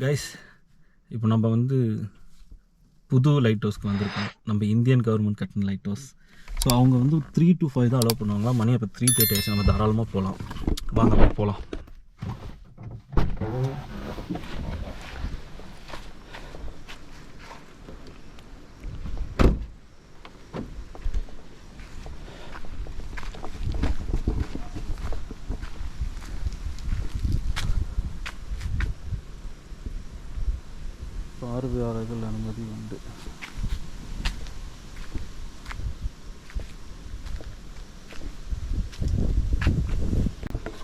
Guys, இப்போ நம்ம வந்து புது லைட் ஹவுஸ்க்கு வந்திருக்கோம். நம்ம இந்தியன் கவர்மெண்ட் கட்டின லைட் ஹவுஸ். ஸோ அவங்க வந்து 3 to 5 தான் அலோவ் பண்ணுவாங்களா. மணி அப்போ 3:30 ஆச்சு. நம்ம தாராளமாக போகலாம். வாங்க அப்படி போகலாம். பார்வையாளர்கள் அனுமதி உண்டு.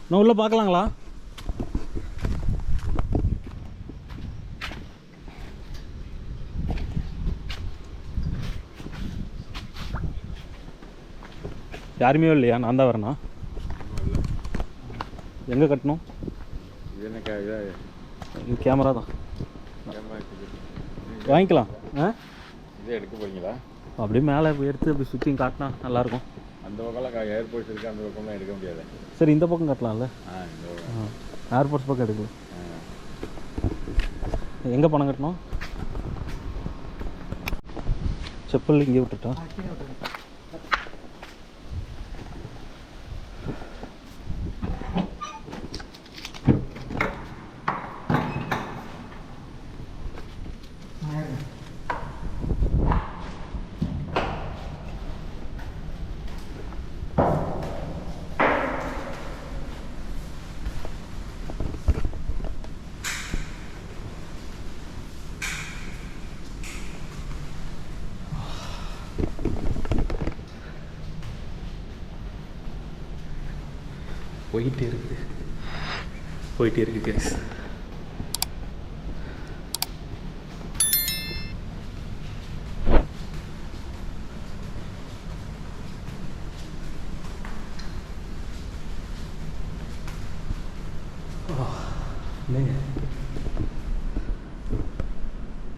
நான் உள்ள பார்க்கலாங்களா? யாருமே இல்லையா? நான் தான் வரேண்ணா. எங்கே கட்டணும்? இது கேமரா தான் வாங்கிக்கலாம். இதே எடுக்க போறீங்களா? அப்படியே மேலே எடுத்து அப்படி சுற்றி காட்டினா நல்லாயிருக்கும். அந்த பக்கம்லாம் ஏர்போர்ட்ஸ் இருக்குது, அந்த பக்கம்லாம் எடுக்க முடியாது. சரி, இந்த பக்கம் கட்டலாம்ல. இந்த ஏர்போர்ட்ஸ் பக்கம் எடுக்கல. எங்கே பணம் கட்டணும்? செப்பல் இங்கே விட்டுட்டா? போயிட்டே இருக்குது கேஸ்.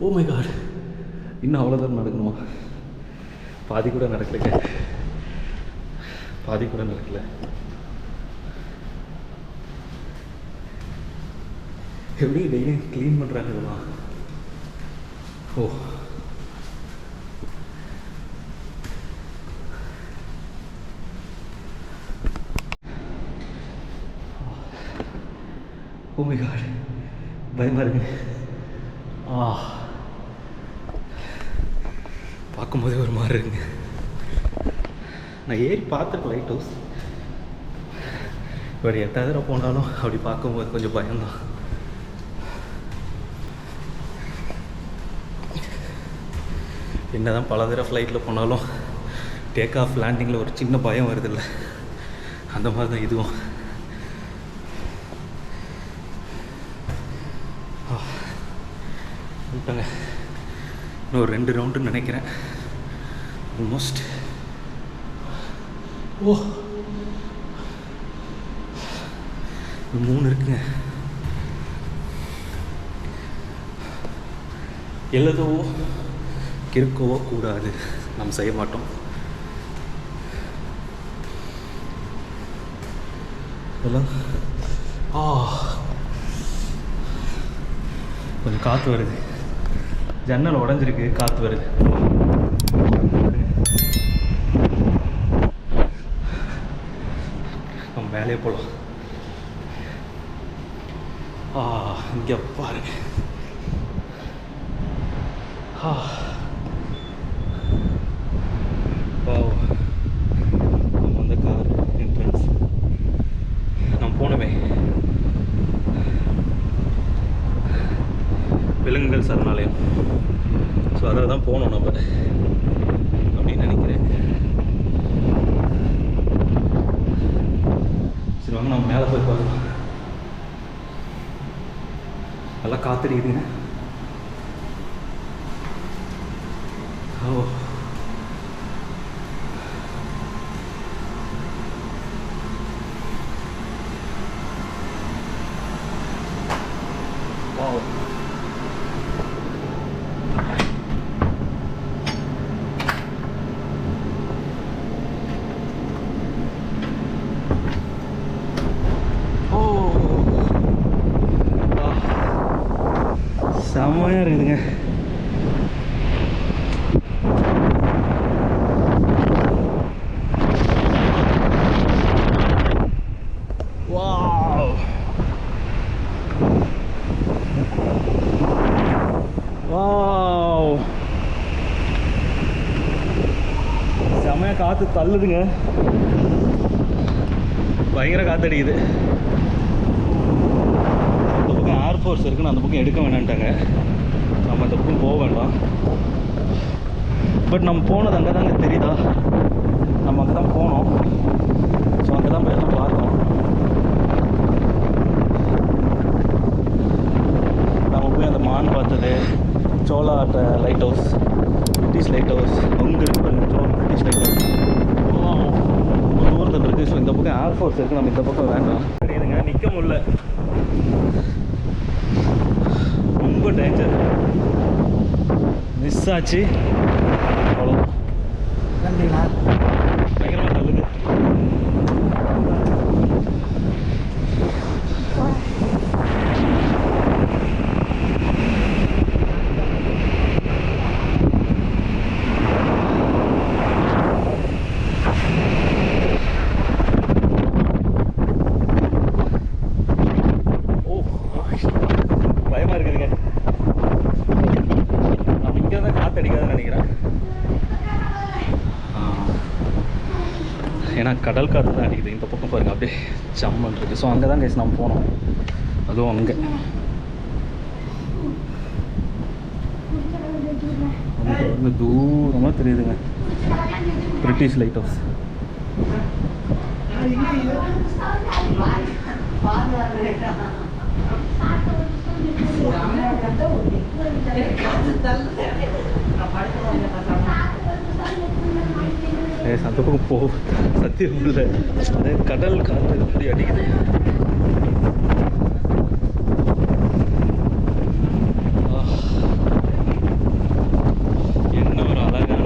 ஓ மை காட், இன்னும் அவ்வளோ தூரம் நடக்கணுமா? பாதி கூட நடக்கல. எப்படி டெய்லியும் க்ளீன் பண்ணுறாங்க இதெல்லாம்? ஓ மை காட், பயமாக இருக்கு. பார்க்கும்போதே ஒரு மாதிரி இருக்குங்க. நான் ஏறி பார்த்துருக்கேன் லைட் ஹவுஸ். இப்படி 8வது தடவை போனாலும் அப்படி பார்க்கும்போது கொஞ்சம் பயம்தான். என்ன தான் பல தடவை ஃப்ளைட்டில் போனாலும் டேக் ஆஃப் லேண்டிங்கில் ஒரு சின்ன பயம் வருதில்ல, அந்த மாதிரி தான் இதுவும். விட்டாங்க. இன்னும் ஒரு 2 ரவுண்டுன்னு நினைக்கிறேன். ஆல்மோஸ்ட். 3 இருக்குங்க. எழுதவோ இருக்கவோ கூடாது, நம்ம செய்ய மாட்டோம். இதெல்லாம் கொஞ்சம் காற்று வருது. ஜன்னல் உடஞ்சிருக்கு, காற்று வருது. நம்ம மேலே போகலாம். இங்கே பாருங்க. நம்ம வந்து கார் என்ட்ரன்ஸ் நம்ம போனவே விலங்குகள் சரணாலயம். ஸோ அதை தான் போகணும் நம்ம அப்படின்னு நினைக்கிறேன். சரி வாங்க, நம்ம மேலே போய் பார்க்கலாம். நல்லா காத்திருக்குதுங்க. செம்மையாக இருக்குதுங்க. வாவ் வாவ், செம்மையாக காற்று தள்ளுதுங்க. பயங்கர காற்றடிக்குது. அந்த பக்கம் ஏர்ஃபோர்ஸ் இருக்குன்னு அந்த பக்கம் எடுக்க வேணான்ட்டாங்க. நம்ம அந்த பக்கம் போக வேண்டாம். பட் நம்ம போனது அங்கே தாங்க தெரியுதா, நம்ம அங்கே தான் போனோம். ஸோ அங்கே தான் போய் எல்லாம் பார்த்தோம். நம்ம போய் அந்த மான் பார்த்தது, சோலா lighthouse, British lighthouse, அங்கே இருக்கு பிரிட்டிஷ் லைட் ஹவுஸ் தூரத்தில் இருக்குது. ஸோ இந்த பக்கம் ஏர்ஃபோர்ஸ் இருக்குது, நம்ம இந்த பக்கம் வேண்டாம். தெரியுதுங்க, நிற்க முடியல, ரொம்ப டேஞ்சர். மிஸ் ஆச்சு, அவ்வளோ பயங்கரமாக தள்ளுது. பயமாக இருக்குதுங்க. நம்ம இங்கே தான் காற்று அடிக்காதுன்னு நினைக்கிறேன். ஏன்னா கடல் காற்று தான் அடிக்குது. இந்த பக்கம் பாருங்கள், அப்படியே ஜம்மன் இருக்குது. ஸோ அங்கே தான் கைஸ் நம்ம போனோம். அதுவும் அங்கே வந்து தூரமாக தெரியுதுங்க பிரிட்டிஷ் லைட் ஹவுஸ். அந்த பக்கம் போ சத்தியம் இல்லை, அது கடல் காற்று அப்படி அடிக்குது. என்ன ஒரு அழகான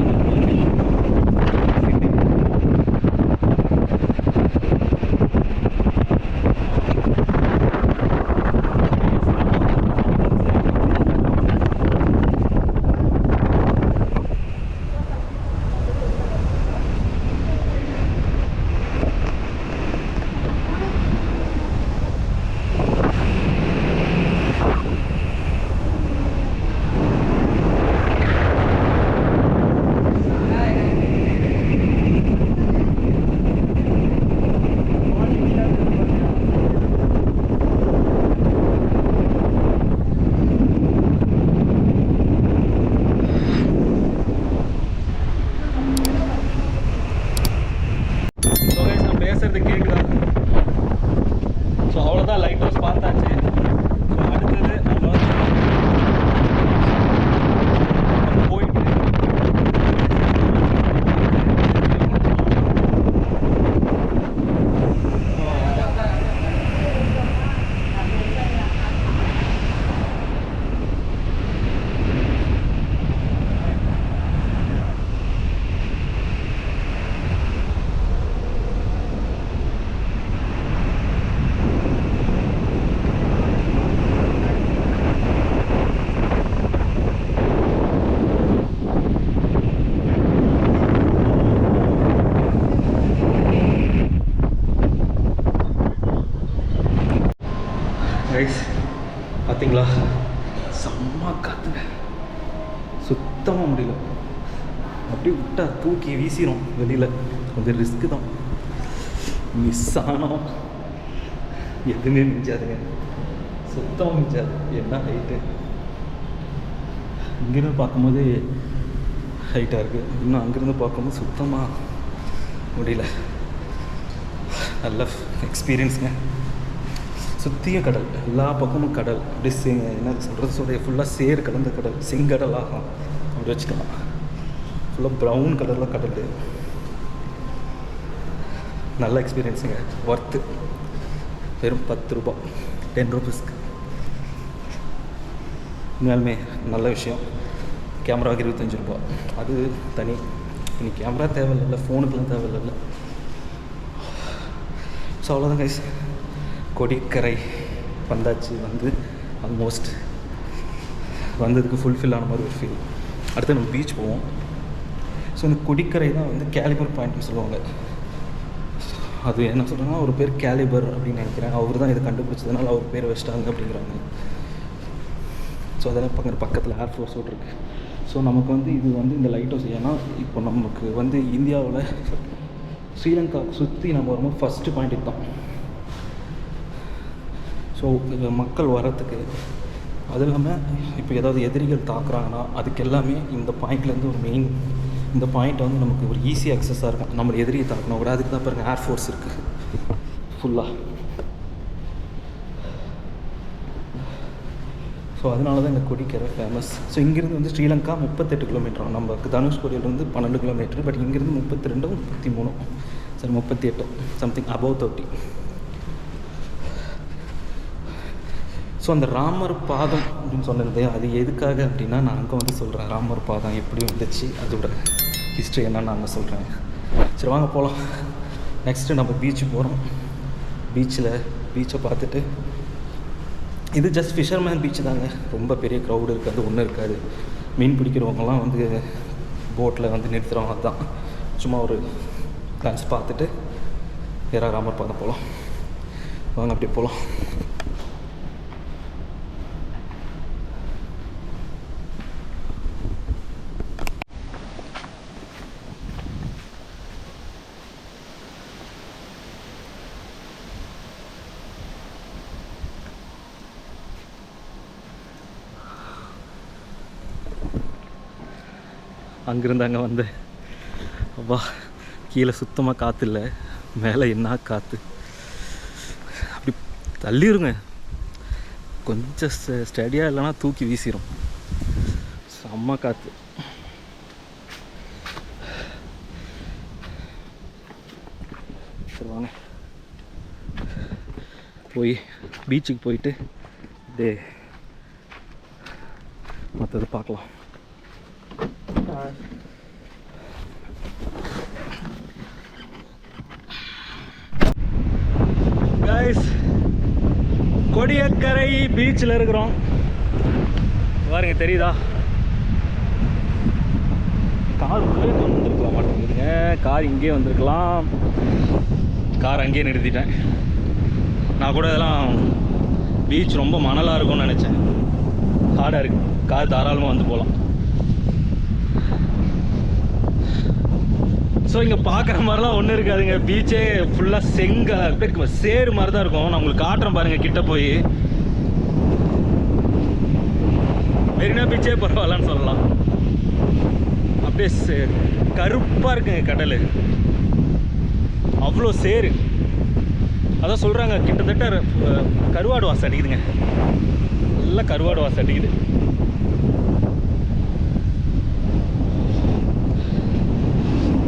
பேசுறது கேட்குதா? ஸோ அவ்வளோதான், லைட் ஹவுஸ் பார்த்தாச்சு. ஸோ அடுத்தது நம்ம போயிட்டு கைஸ் பார்த்தீங்களா, செம்ம காற்றுங்க, சுத்தமாக முடியல. அப்படியே விட்டா தூக்கி வீசிடும் வெளியில். கொஞ்சம் ரிஸ்க்கு தான், மிஸ் ஆனால் எதுவுமே மிஞ்சாதுங்க, சுத்தமாக மிஞ்சாது. என்ன ஹைட்டு இங்கேருந்து பார்க்கும்போது ஹைட்டாக இருக்குது, இன்னும் அங்கேருந்து பார்க்கும்போது சுத்தமாக முடியல. நல்ல எக்ஸ்பீரியன்ஸுங்க. சுற்றிய கடல், எல்லா பக்கமும் கடல், அப்படியே என்ன சொல்கிறது, ஃபுல்லாக சேர் கலந்த கடல், செங்கடலாக அப்படி வச்சுக்கலாம். ஃபுல்லாக ப்ரௌன் கலரில் கடல். நல்ல எக்ஸ்பீரியன்ஸுங்க, ஒர்த்து. வெறும் 10 ரூபா, 10 ருபீஸ்க்கு. உண்மையாலுமே நல்ல விஷயம். கேமராவுக்கு 25 ரூபா, அது தனி. இனி கேமரா தேவையில்லை, ஃபோனுக்கெலாம் தேவையில்லை. ஸோ அவ்வளோதான் கைஸ், கொடிக்கரை வந்தாச்சு. வந்து ஆல்மோஸ்ட் வந்ததுக்கு ஃபுல்ஃபில் ஆன மாதிரி ஒரு ஃபீல். அடுத்து நம்ம பீச் போவோம். ஸோ இந்த கொடிக்கரை தான் வந்து கேலிபர் பாயிண்ட்னு சொல்லுவாங்க. அது என்ன சொல்கிறாங்கன்னா ஒரு பேர் கேலிபர் அப்படின்னு நினைக்கிறேன். அவர் தான் இதை கண்டுபிடிச்சதுனால அவர் பேர் வச்சிட்டாங்க அப்படிங்கிறாங்க. ஸோ அதெல்லாம் பக்கத்தில் ஏர்ஃபோர்ஸ் இருக்குது. ஸோ நமக்கு வந்து இது வந்து இந்த லைட் ஹவுஸ் ஏன்னா இப்போ நமக்கு வந்து இந்தியாவில் ஸ்ரீலங்கா சுற்றி நம்ம வரும்போது ஃபஸ்ட்டு பாயிண்ட் இதுதான். ஸோ மக்கள் வரத்துக்கு அது இல்லாமல் இப்போ ஏதாவது எதிரிகள் தாக்குறாங்கன்னா அதுக்கு எல்லாமே இந்த பாயிண்ட்லேருந்து ஒரு மெயின் இந்த பாயிண்ட்டை வந்து நமக்கு ஒரு ஈஸி அக்சஸாக இருக்கும். நம்ம எதிரியை தாக்கணும் கூட அதுக்கு தான் பாருங்கள் ஏர்ஃபோர்ஸ் இருக்குது ஃபுல்லாக. ஸோ அதனால தான் இந்த கொடிக்கரை ஃபேமஸ். ஸோ இங்கேருந்து வந்து ஸ்ரீலங்கா 38 கிலோமீட்டர், நம்ம தனுஷ்கோடியிலேருந்து 12 கிலோமீட்டர். பட் இங்கேருந்து 32 33 சரி 38 சம்திங் அபவ் 30. ஸோ அந்த ராமர் பாதம் அப்படின்னு சொன்னது அது எதுக்காக அப்படின்னா நான் அங்கே வந்து சொல்கிறேன் ராமர் பாதம் எப்படி வந்துச்சு, அதோட ஹிஸ்ட்ரி என்னன்னு அங்கே சொல்கிறேன். சரி வாங்க போகலாம். நெக்ஸ்ட்டு நம்ம பீச்சு போகிறோம். பீச்சை பார்த்துட்டு இது ஜஸ்ட் ஃபிஷர்மேன் பீச் தாங்க, ரொம்ப பெரிய க்ரௌடு இருக்காது, ஒன்றும் இருக்காது. மீன் பிடிக்கிறவங்கலாம் வந்து போட்டில் வந்து நிறுத்துகிறவங்க தான். சும்மா ஒரு டான்ஸ் பார்த்துட்டு நேராக ராமர் பாதம் போகலாம். வாங்க அப்படியே போகலாம். அங்கேருந்து அங்கே வந்து அப்பா கீழே சுத்தமாக காற்று இல்லை, மேலே என்ன காற்று அப்படி தள்ளிடுங்க. கொஞ்சம் ஸ்டடியாக இல்லைன்னா தூக்கி வீசிடும். செம்ம காற்று. சரி வாங்க போய் பீச்சுக்கு போயிட்டு இதே மற்றது பார்க்கலாம். கைஸ் கொடியக்கரை பீச்சில் இருக்கிறோம். பாருங்க தெரியுதா, கார் உள்ளே வந்துருக்கலாம் மாட்டேங்குதுங்க. கார் இங்கே வந்திருக்கலாம், கார் அங்கேயே நிறுத்திட்டேன். நான் கூட இதெல்லாம் பீச் ரொம்ப மணலாக இருக்கும்னு நினச்சேன். ஹார்டாக இருக்குது, கார் தாராளமாக வந்து போகலாம். ஸோ இங்கே பார்க்குற மாதிரிலாம் ஒன்றும் இருக்காதுங்க. பீச்சே ஃபுல்லாக அப்படியே சேரு மாதிரி தான் இருக்கும். நான் உங்களுக்கு காட்டுறேன் பாருங்கள் கிட்ட போய். மெரினா பீச்சே பரவாயில்லன்னு சொல்லலாம். அப்படியே கருப்பாக இருக்குங்க கடல், அவ்வளோ சேரு. அதான் சொல்கிறாங்க கிட்டத்தட்ட கருவாடு வாசம் அடிக்குதுங்க, நல்லா கருவாடு வாசம் அடிக்குது.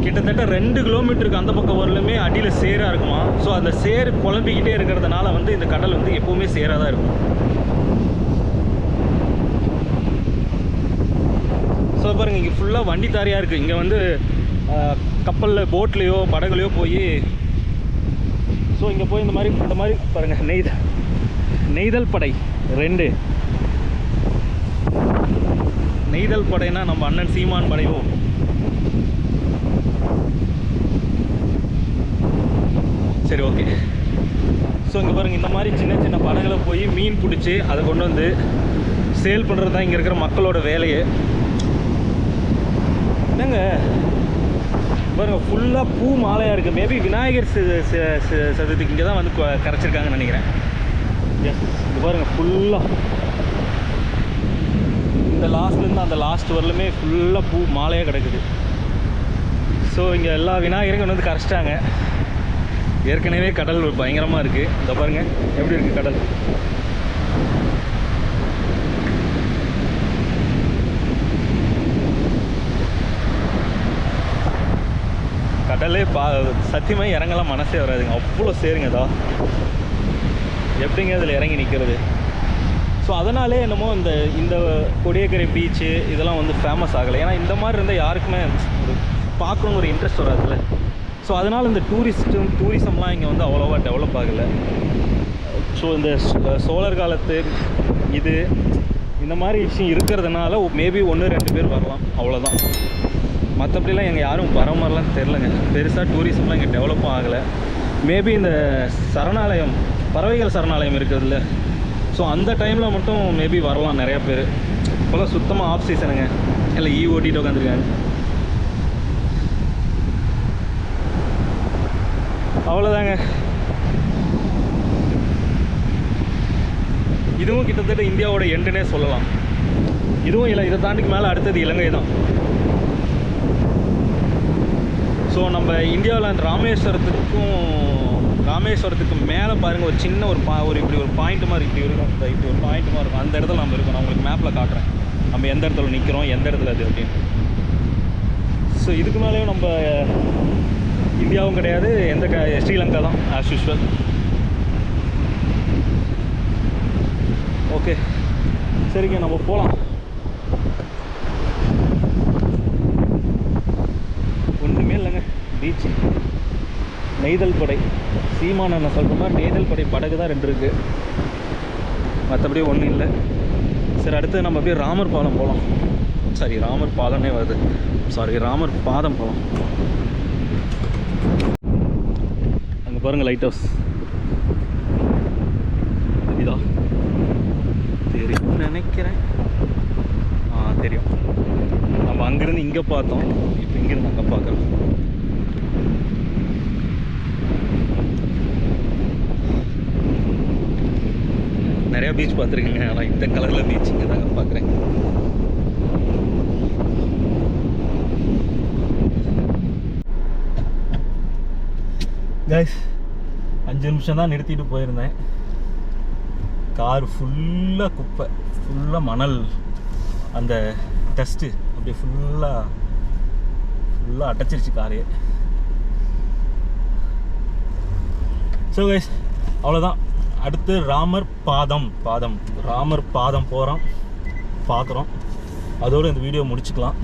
கிட்டத்தட்ட 2 கிலோமீட்டருக்கு அந்த பக்கம் வரலுமே அடியில் சேராக இருக்குமா. ஸோ அந்த சேர் குழம்பிக்கிட்டே இருக்கிறதுனால வந்து இந்த கடல் வந்து எப்போவுமே சேராக தான் இருக்கும். ஸோ பாருங்கள் இங்கே ஃபுல்லாக வண்டி தாரியாக இருக்குது. இங்கே வந்து கப்பலில் போட்லேயோ படகுலையோ போய் ஸோ இங்கே போய் இந்த மாதிரி பாருங்கள் நெய்தல் படை 2 நெய்தல் படைனா நம்ம அண்ணன் சீமான் படையோ. சரி ஓகே. ஸோ இங்கே பாருங்கள் இந்த மாதிரி சின்ன சின்ன படகுல போய் மீன் பிடிச்சி அதை கொண்டு வந்து சேல் பண்ணுறது தான் இங்கே இருக்கிற மக்களோட வேலையே. என்னங்க பாருங்கள் ஃபுல்லாக பூ மாலையாக இருக்குது. மேபி விநாயகர் சதுர்த்திக்கு இங்கே தான் வந்து கரைச்சிருக்காங்கன்னு நினைக்கிறேன். எஸ் இது பாருங்கள் ஃபுல்லாக இந்த லாஸ்ட்லேருந்து அந்த லாஸ்ட் வரலுமே ஃபுல்லாக பூ மாலையாக கிடக்குது. ஸோ இங்கே எல்லா விநாயகரும் கொண்டு வந்து கரைச்சிட்டாங்க. ஏற்கனவே கடல் பயங்கரமாக இருக்குது. இந்த பாருங்கள் எப்படி இருக்குது கடல். கடலே சத்தியமாக இறங்கலாம் மனசே வராதுங்க, அவ்வளோ சேருங்க. இதா எப்படிங்க அதில் இறங்கி நிற்கிறது. ஸோ அதனாலே என்னமோ இந்த கொடியக்கரை பீச்சு இதெல்லாம் வந்து ஃபேமஸ் ஆகலை. ஏன்னா இந்த மாதிரி இருந்தால் யாருக்குமே ஒரு பார்க்கணுன்னு ஒரு இன்ட்ரெஸ்ட் வராதுல்ல. ஸோ அதனால் இந்த டூரிசம்லாம் இங்கே வந்து அவ்வளோவா டெவலப் ஆகலை. ஸோ இந்த சோழர் காலத்து இந்த மாதிரி விஷயம் இருக்கிறதுனால மேபி 1-2 பேர் வரலாம், அவ்வளோதான். மற்றபடிலாம் எங்கள் யாரும் வர மாதிரிலாம் தெரிலங்க. பெருசாக டூரிசம்லாம் இங்கே டெவலப்பும் ஆகலை. மேபி இந்த சரணாலயம், பறவைகள் சரணாலயம் இருக்குதுல்ல, ஸோ அந்த டைமில் மட்டும் மேபி வரலாம் நிறையா பேர். இப்போல்லாம் சுத்தமாக ஆஃப் சீசனுங்க, எல்லாம் ஓட்டிகிட்டு உட்காந்துருக்காங்க. அவ்வளோதாங்க. இதுவும் கிட்டத்தட்ட இந்தியாவோட எண்டுனே சொல்லலாம். இதுவும் இல்லை, இதை தாண்டிக்கு மேலே அடுத்தது இலங்கை தான். ஸோ நம்ம இந்தியாவில் அந்த ராமேஸ்வரத்துக்கு மேலே பாருங்கள், ஒரு சின்ன ஒரு இப்படி ஒரு பாயிண்ட் மாதிரி இப்படி இருக்கும், இப்படி ஒரு பாயிண்ட் மாதிரி இருக்கும். அந்த இடத்துல நம்ம இருக்கோம். நான் உங்களுக்கு மேப்பில் காட்டுறேன் நம்ம எந்த இடத்துல நிற்கிறோம், எந்த இடத்துல அது அப்படின்னு. ஸோ இதுக்கு மேலேயும் நம்ம இந்தியாவும் கிடையாது, ஸ்ரீலங்கா தான் ஆஸ் யூஸ்வல். ஓகே, சரிங்க, நம்ம போகலாம். ஒன்றுமே இல்லைங்க, பீச், நெய்தல் படை. சீமான் என்ன சொல்கிற மாதிரி நெய்தல் படை படகு தான் 2 இருக்குது, மற்றபடி ஒன்றும் இல்லை. சரி, அடுத்து நம்ம அப்படியே ராமர் பாலம் போகலாம். சாரி, ராமர் பாலம்னே வருது, சாரி, ராமர் பாதம் போகலாம். அங்கே பாருங்கள், லைட் ஹவுஸ் இதா தெரியும் நினைக்கிறேன். தெரியும். நம்ம அங்கேருந்து இங்கே பார்த்தோம், இப்போ இங்கேருந்து அங்கே பார்க்கலாம். நிறையா பீச் பார்த்துருக்கேங்க, ஆனால் இந்த கலரில் பீச் இங்கே தாங்க பார்க்குறேன். கைஸ், 5 நிமிஷம் தான் நிறுத்திட்டு போயிருந்தேன். கார் ஃபுல்லாக குப்பை, ஃபுல்லாக மணல், அந்த டஸ்ட்டு அப்படியே ஃபுல்லாக அடைச்சிருச்சு காரே. ஸோ கைஸ், அவ்வளோதான். அடுத்து ராமர் பாதம் போகிறோம், பார்க்குறோம். அதோடு இந்த வீடியோ முடிச்சுக்கலாம்.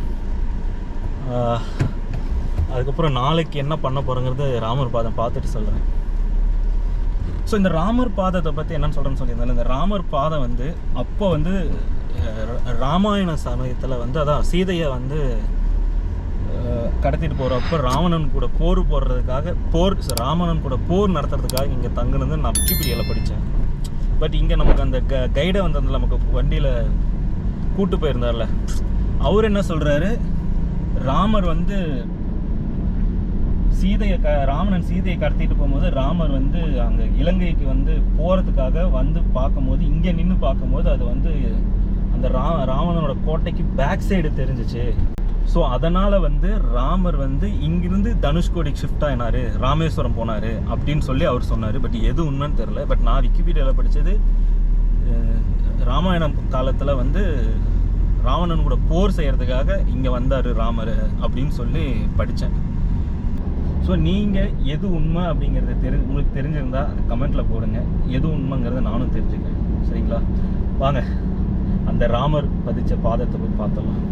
அதுக்கப்புறம் நாளைக்கு என்ன பண்ண போகிறோங்கிறது ராமர் பாதம் பார்த்துட்டு சொல்கிறேன். ஸோ இந்த ராமர் பாதத்தை பற்றி என்னென்னு சொல்கிறேன்னு சொல்லியிருந்தாலும், இந்த ராமர் பாதம் வந்து அப்போ வந்து ராமாயண சமயத்தில் வந்து அதான் சீதையை வந்து கடத்திட்டு போகிறப்போ ராவணன் கூட ராவணன் கூட போர் நடத்துறதுக்காக இங்கே தங்குனது நான் விக்கிபீடியாவில் படித்தேன். பட் இங்கே நமக்கு அந்த கைடை வந்து அந்த நமக்கு வண்டியில் கூட்டு போயிருந்தார்ல, அவர் என்ன சொல்கிறாரு, ராமர் வந்து ராவணன் சீதையை கடத்திட்டு போகும்போது ராமர் வந்து அங்கே இலங்கைக்கு வந்து போகிறதுக்காக வந்து பார்க்கும்போது, இங்கே நின்று பார்க்கும்போது அது வந்து அந்த ராவணனோட கோட்டைக்கு பேக் சைடு தெரிஞ்சிச்சு. ஸோ அதனால் வந்து ராமர் வந்து இங்கிருந்து தனுஷ்கோடிக்கு ஷிஃப்ட் ஆகினார், ராமேஸ்வரம் போனார் அப்படின்னு சொல்லி அவர் சொன்னார். பட் எது உண்மைன்னு தெரில. பட் நான் விக்கிபீடியாவில் படித்தது ராமாயணம் காலத்தில் வந்து ராவணன் கூட போர் செய்கிறதுக்காக இங்கே வந்தார் ராமர் அப்படின்னு சொல்லி படித்தேன். ஸோ நீங்கள் எது உண்மை அப்படிங்கிறது உங்களுக்கு தெரிஞ்சிருந்தால் அது கமெண்ட்டில் போடுங்க. எது உண்மைங்கிறத நானும் தெரிஞ்சுக்கிறேன். சரிங்களா? வாங்க அந்த ராமர் பதிச்ச பாதத்தை போய் பார்த்துடலாம்.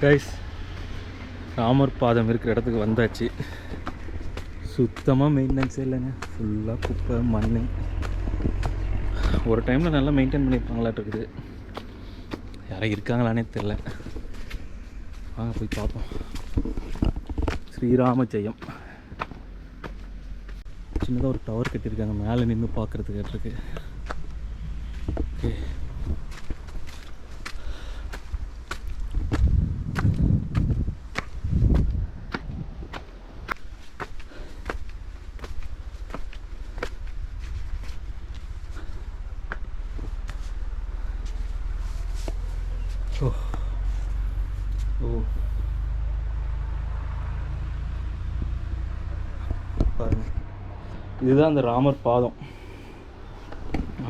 கைஸ், ராமர் பாதம் இருக்கிற இடத்துக்கு வந்தாச்சு. சுத்தமாக மெயின்டெனன்ஸே இல்லைங்க, ஃபுல்லாக குப்பை மண். ஒரு டைமில் நல்லா மெயின்டைன் பண்ணியிருப்பாங்களாட்டு இருக்குது. யாரும் இருக்காங்களானே தெரில. வாங்க போய் பார்ப்போம். ஸ்ரீராம ஜெயம். சின்னதாக ஒரு டவர் கட்டியிருக்காங்க, மேலே நின்று பார்க்குறதுக்கு இருக்கு. ஓகே, பாருங்க, இதுதான் அந்த ராமர் பாதம்.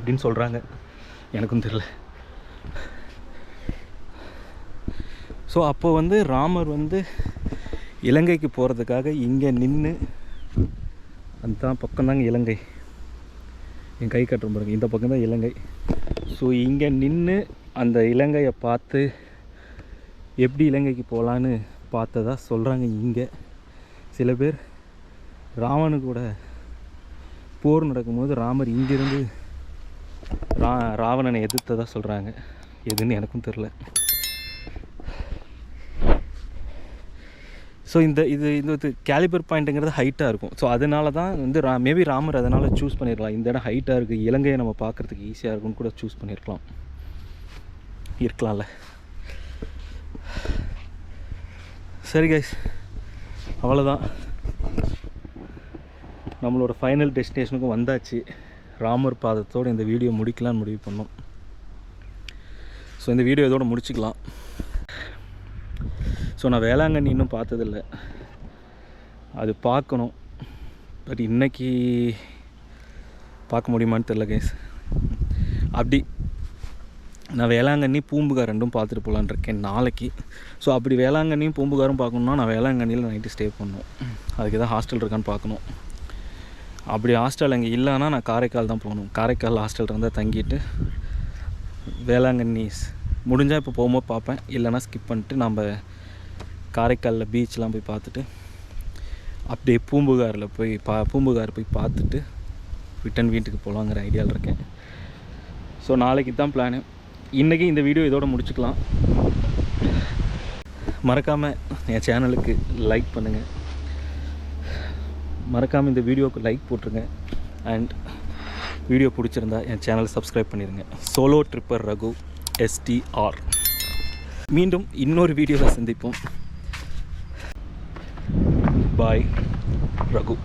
அப்படின்னு சொல்கிறாங்க, எனக்கும் தெரியல. ஸோ அப்போ வந்து ராமர் வந்து இலங்கைக்கு போகிறதுக்காக இங்கே நின்று, அந்த பக்கம்தாங்க இலங்கை, என் கை கட்டுற பாருங்க, இந்த பக்கம் தான் இலங்கை. ஸோ இங்கே நின்று அந்த இலங்கையை பார்த்து எப்படி இலங்கைக்கு போகலான்னு பார்த்ததா சொல்கிறாங்க. இங்கே சில பேர் ராவணு கூட போர் நடக்கும்போது ராமர் இங்கேருந்து ராவணனை எதிர்த்ததாக சொல்கிறாங்க. எதுன்னு எனக்கும் தெரில. ஸோ இந்த கேலிபர் பாயிண்ட்டுங்கிறது ஹைட்டாக இருக்கும். ஸோ அதனால தான் வந்து மேபி ராமர் அதனால் சூஸ் பண்ணியிருக்கலாம். இந்த இடம் ஹைட்டாக இருக்குது, இலங்கையை நம்ம பார்க்குறதுக்கு ஈஸியாக இருக்கும்னு கூட சூஸ் பண்ணியிருக்கலாம்ல. சரி கைஸ், அவ்வளோதான், நம்மளோட ஃபைனல் டெஸ்டினேஷனுக்கும் வந்தாச்சு. ராமர் பாதத்தோடு இந்த வீடியோ முடிக்கலான்னு முடிவு பண்ணோம். ஸோ இந்த வீடியோ இதோடு முடிச்சுக்கலாம். ஸோ நான் வேளாங்கண்ணி இன்னும் பார்த்ததில்ல, அது பார்க்கணும். பட் இன்றைக்கி பார்க்க முடியுமான்னு தெரில கைஸ். அப்படி நான் வேளாங்கண்ணி பூம்புகார் ரெண்டும் பார்த்துட்டு போகலான் இருக்கேன் நாளைக்கு. ஸோ அப்படி வேளாங்கண்ணியும் பூம்புகாரும் பார்க்கணுன்னா நான் வேளாங்கண்ணியில் நைட்டு ஸ்டே பண்ணணும். அதுக்கு எதாவது ஹாஸ்டல் இருக்கான்னு பார்க்கணும். அப்படி ஹாஸ்டல் அங்கே இல்லைன்னா நான் காரைக்கால் தான் போகணும். காரைக்கால் ஹாஸ்டல் இருந்தால் தங்கிட்டு வேளாங்கண்ணி முடிஞ்சால் இப்போ போகும்போது பார்ப்பேன், இல்லைனா ஸ்கிப் பண்ணிட்டு நம்ம காரைக்காலில் பீச்லாம் போய் பார்த்துட்டு அப்படியே பூம்புகாரில் போய் பூம்புகார் போய் பார்த்துட்டு ரிட்டன் வீட்டுக்கு போகலாங்கிற ஐடியாவில் இருக்கேன். ஸோ நாளைக்கு தான் பிளானு. இன்றைக்கி இந்த வீடியோ இதோட முடிச்சுக்கலாம். மறக்காமல் என் சேனலுக்கு லைக் பண்ணுங்கள், மறக்காமல் இந்த வீடியோவுக்கு லைக் போட்டுருங்க. அண்ட் வீடியோ பிடிச்சிருந்தா என் சேனலை சப்ஸ்கிரைப் பண்ணிடுங்க. Solo tripper Raghu STR. மீண்டும் இன்னொரு வீடியோவில் சந்திப்போம். பாய் ரகு.